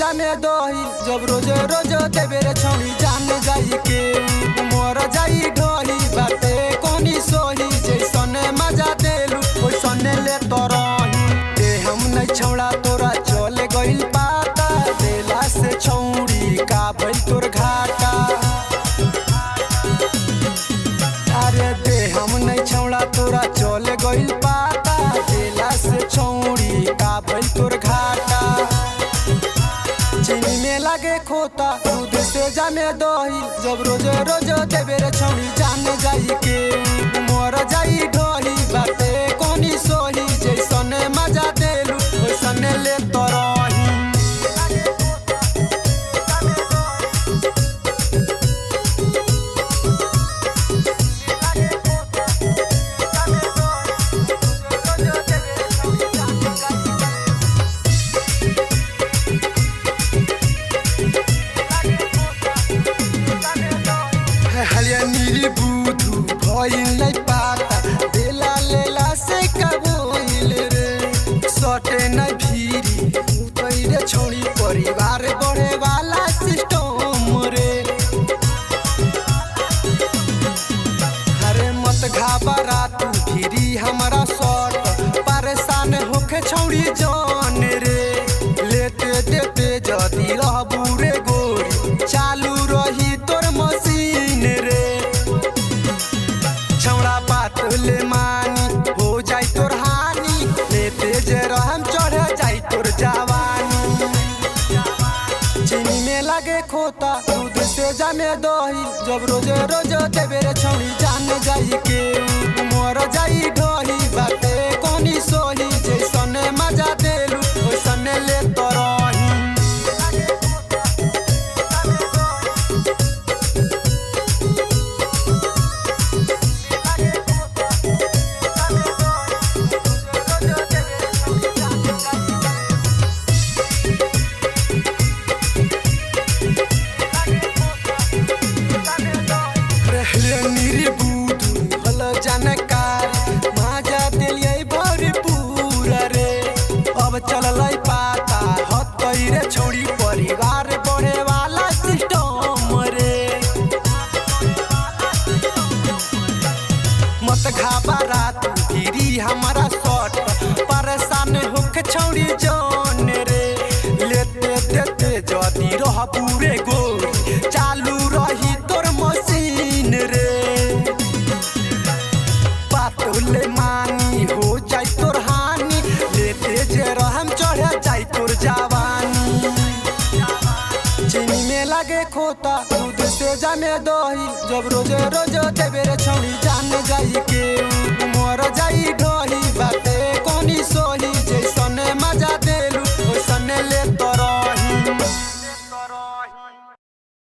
जाने दही जब रोज रोज देवे रे छौड़ी जान जाई के मोर जाई ढोही बाटे कोनी सोही जैसने मजा देलू ओइसने ले तोरही दे हम नहीं छौड़ा तोरा चल गइल पाता देला से छौड़ी का भइल तोर घाटा अरे दे हम नहीं छौड़ा तोरा चल गइल पाता देला से छौड़ी का भइल तोर घाटा चीनी में लागे खोता दूध से जाने दही जब रोज रोज देवे रे छौड़ी जान जाई के मोर जाई ढोही बाटे कोनी सोही जैसने मजा देलू ओइसने ले तोरही हलिया नीली बुधू भइल नहीं पाता देला लेला से कबोइल रे सटे न भीरी उतैरे छोड़ी परिवार बढ़े वाला सिस्टम रे हरे मत घाबरा तू भीरी हमारा सट परेशान होके छौड़ी जान रे लेते देते जदी रहबू रे गोरी चालू रही तोर मशीन रे छौड़ा बात ले मानी हो जाई तोर हानि लेते जे रहम चढ़ जाई तोर जवानी चीनी में लागे खोता दूध से जाने दही जब रोज रोज देवे रे छौड़ी जान जाई के मोर जाई ढोही बाटे कोनी सोही जैसने मजा देलू ओइसने ले तोरही नीरी बुधू हल जानकार माजा दिलियै भरपूर रे अब चलल पाता हतै रे छौड़ी परिवार बढ़े वाला सिस्टम रे मत घाबरा तू गिरी हमारा सट परेशान होके छौड़ी जान रे लेते देते जदी रहबू रे गोरी चालू रही तोर मशीन रे ले मानी हो जाई तोर हानि लेते जे रहम चढ़ जाई तोर जवानी चीनी में लागे खोता दूध से जाने दही जब रोज रोज देवे रे छौड़ी जान जाई के मोर जाई ढोही बाटे कोनी सोही जैसे